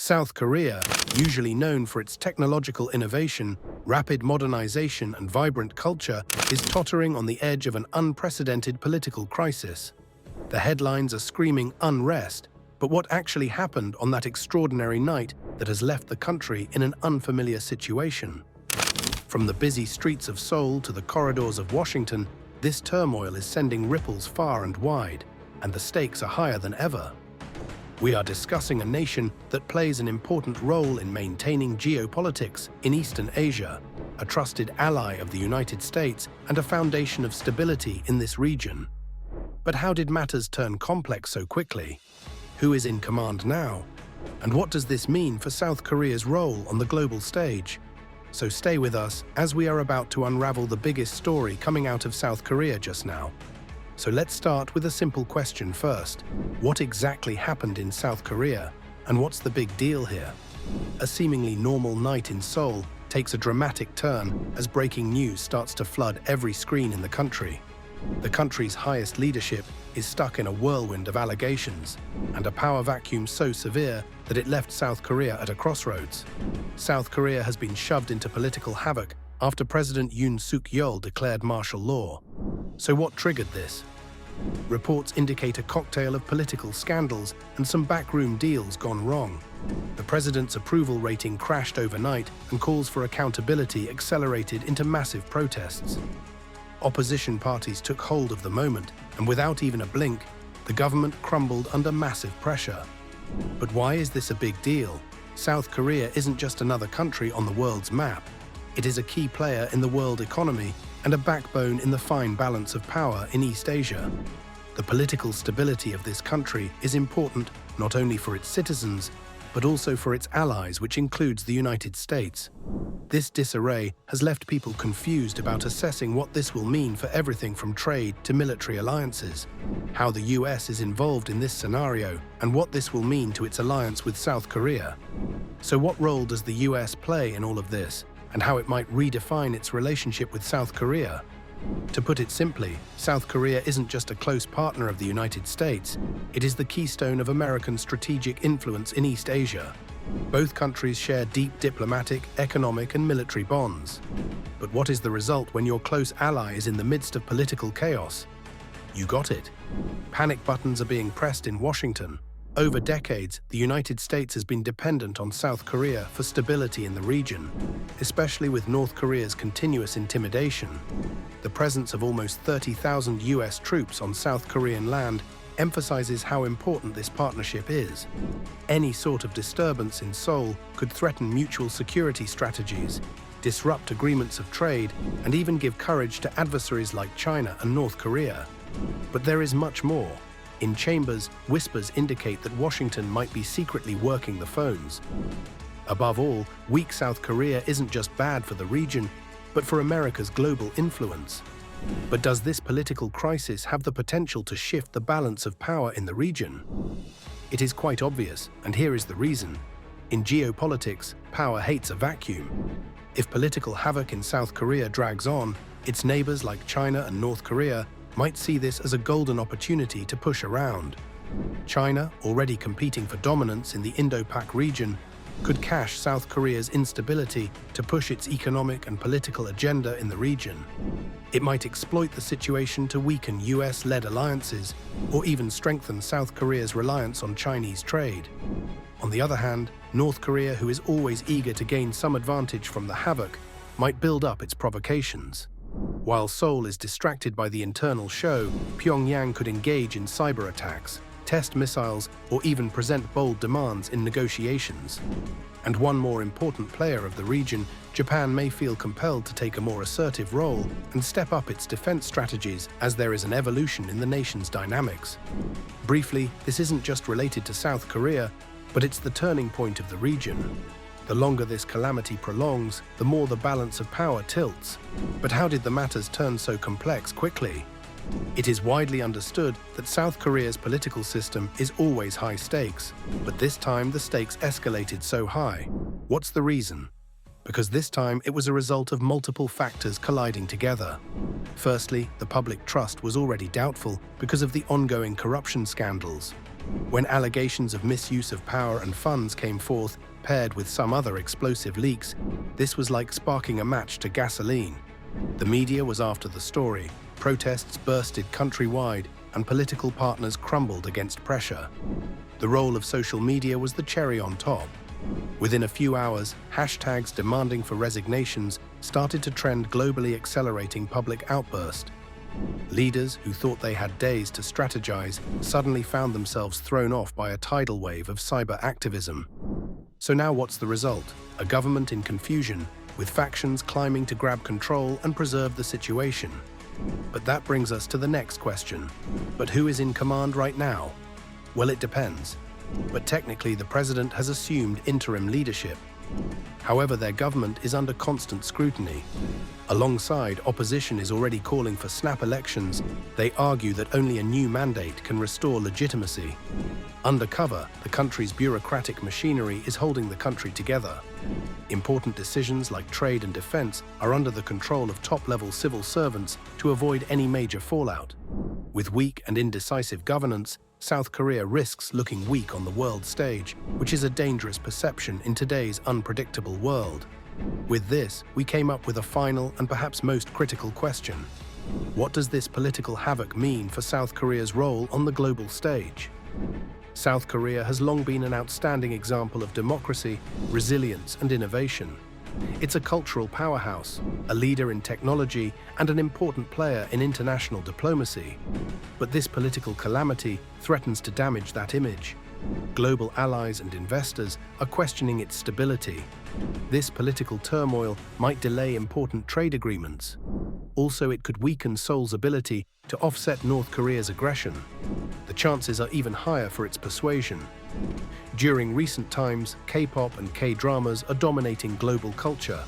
South Korea, usually known for its technological innovation, rapid modernization, and vibrant culture, is tottering on the edge of an unprecedented political crisis. The headlines are screaming unrest, but what actually happened on that extraordinary night that has left the country in an unfamiliar situation? From the busy streets of Seoul to the corridors of Washington, this turmoil is sending ripples far and wide, and the stakes are higher than ever. We are discussing a nation that plays an important role in maintaining geopolitics in Eastern Asia, a trusted ally of the United States and a foundation of stability in this region. But how did matters turn complex so quickly? Who is in command now? And what does this mean for South Korea's role on the global stage? So stay with us as we are about to unravel the biggest story coming out of South Korea just now. So let's start with a simple question first. What exactly happened in South Korea, and what's the big deal here? A seemingly normal night in Seoul takes a dramatic turn as breaking news starts to flood every screen in the country. The country's highest leadership is stuck in a whirlwind of allegations, and a power vacuum so severe that it left South Korea at a crossroads. South Korea has been shoved into political havoc after President Yoon Suk-yeol declared martial law. So what triggered this? Reports indicate a cocktail of political scandals and some backroom deals gone wrong. The president's approval rating crashed overnight, and calls for accountability accelerated into massive protests. Opposition parties took hold of the moment, and without even a blink, the government crumbled under massive pressure. But why is this a big deal? South Korea isn't just another country on the world's map. It is a key player in the world economy and a backbone in the fine balance of power in East Asia. The political stability of this country is important not only for its citizens, but also for its allies, which includes the United States. This disarray has left people confused about assessing what this will mean for everything from trade to military alliances, how the US is involved in this scenario, and what this will mean to its alliance with South Korea. So what role does the US play in all of this, and how it might redefine its relationship with South Korea? To put it simply, South Korea isn't just a close partner of the United States, it is the keystone of American strategic influence in East Asia. Both countries share deep diplomatic, economic, and military bonds. But what is the result when your close ally is in the midst of political chaos? You got it. Panic buttons are being pressed in Washington. Over decades, the United States has been dependent on South Korea for stability in the region, especially with North Korea's continuous intimidation. The presence of almost 30,000 US troops on South Korean land emphasizes how important this partnership is. Any sort of disturbance in Seoul could threaten mutual security strategies, disrupt agreements of trade, and even give courage to adversaries like China and North Korea. But there is much more. In chambers, whispers indicate that Washington might be secretly working the phones. Above all, weak South Korea isn't just bad for the region, but for America's global influence. But does this political crisis have the potential to shift the balance of power in the region? It is quite obvious, and here is the reason. In geopolitics, power hates a vacuum. If political havoc in South Korea drags on, its neighbors like China and North Korea might see this as a golden opportunity to push around. China, already competing for dominance in the Indo-Pac region, could cash South Korea's instability to push its economic and political agenda in the region. It might exploit the situation to weaken US-led alliances or even strengthen South Korea's reliance on Chinese trade. On the other hand, North Korea, who is always eager to gain some advantage from the havoc, might build up its provocations. While Seoul is distracted by the internal show, Pyongyang could engage in cyber attacks, test missiles, or even present bold demands in negotiations. And one more important player of the region, Japan, may feel compelled to take a more assertive role and step up its defense strategies as there is an evolution in the nation's dynamics. Briefly, this isn't just related to South Korea, but it's the turning point of the region. The longer this calamity prolongs, the more the balance of power tilts. But how did the matters turn so complex quickly? It is widely understood that South Korea's political system is always high stakes, but this time the stakes escalated so high. What's the reason? Because this time it was a result of multiple factors colliding together. Firstly, the public trust was already doubtful because of the ongoing corruption scandals. When allegations of misuse of power and funds came forth, paired with some other explosive leaks, this was like sparking a match to gasoline. The media was after the story, protests bursted countrywide, and political partners crumbled against pressure. The role of social media was the cherry on top. Within a few hours, hashtags demanding for resignations started to trend globally, accelerating public outburst. Leaders who thought they had days to strategize suddenly found themselves thrown off by a tidal wave of cyber activism. So now what's the result? A government in confusion, with factions climbing to grab control and preserve the situation. But that brings us to the next question. But who is in command right now? Well, it depends. But technically, the president has assumed interim leadership. However, their government is under constant scrutiny. Alongside, opposition is already calling for snap elections. They argue that only a new mandate can restore legitimacy. Undercover, the country's bureaucratic machinery is holding the country together. Important decisions like trade and defense are under the control of top-level civil servants to avoid any major fallout. With weak and indecisive governance, South Korea risks looking weak on the world stage, which is a dangerous perception in today's unpredictable world. With this, we came up with a final and perhaps most critical question. What does this political havoc mean for South Korea's role on the global stage? South Korea has long been an outstanding example of democracy, resilience, and innovation. It's a cultural powerhouse, a leader in technology, and an important player in international diplomacy. But this political calamity threatens to damage that image. Global allies and investors are questioning its stability. This political turmoil might delay important trade agreements. Also, it could weaken Seoul's ability to offset North Korea's aggression. The chances are even higher for its persuasion. During recent times, K-pop and K-dramas are dominating global culture.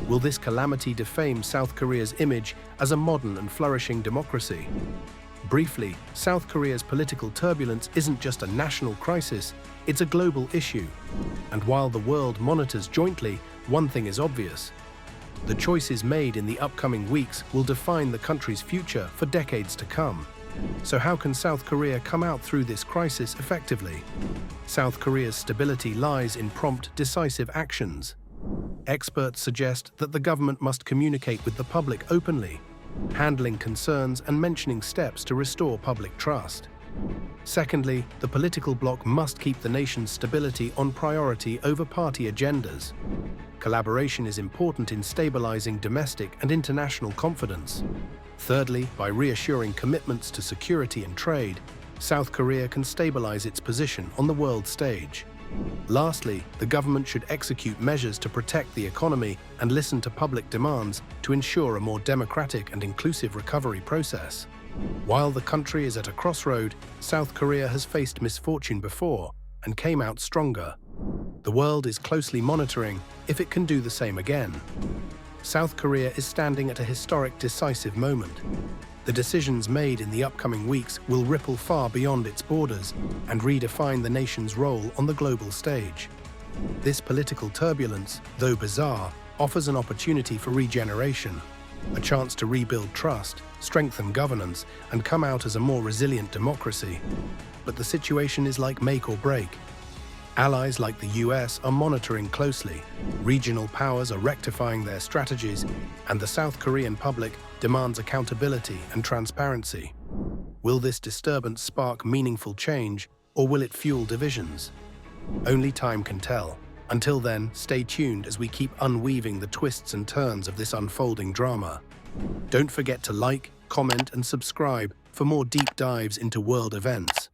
Will this calamity defame South Korea's image as a modern and flourishing democracy? Briefly, South Korea's political turbulence isn't just a national crisis, it's a global issue. And while the world monitors jointly, one thing is obvious. The choices made in the upcoming weeks will define the country's future for decades to come. So how can South Korea come out through this crisis effectively? South Korea's stability lies in prompt, decisive actions. Experts suggest that the government must communicate with the public openly, handling concerns and mentioning steps to restore public trust. Secondly, the political bloc must keep the nation's stability on priority over party agendas. Collaboration is important in stabilizing domestic and international confidence. Thirdly, by reassuring commitments to security and trade, South Korea can stabilize its position on the world stage. Lastly, the government should execute measures to protect the economy and listen to public demands to ensure a more democratic and inclusive recovery process. While the country is at a crossroad, South Korea has faced misfortune before and came out stronger. The world is closely monitoring if it can do the same again. South Korea is standing at a historic, decisive moment. The decisions made in the upcoming weeks will ripple far beyond its borders and redefine the nation's role on the global stage. This political turbulence, though bizarre, offers an opportunity for regeneration, a chance to rebuild trust, strengthen governance, and come out as a more resilient democracy. But the situation is like make or break. Allies like the US are monitoring closely, regional powers are rectifying their strategies, and the South Korean public demands accountability and transparency. Will this disturbance spark meaningful change, or will it fuel divisions? Only time can tell. Until then, stay tuned as we keep unweaving the twists and turns of this unfolding drama. Don't forget to like, comment, and subscribe for more deep dives into world events.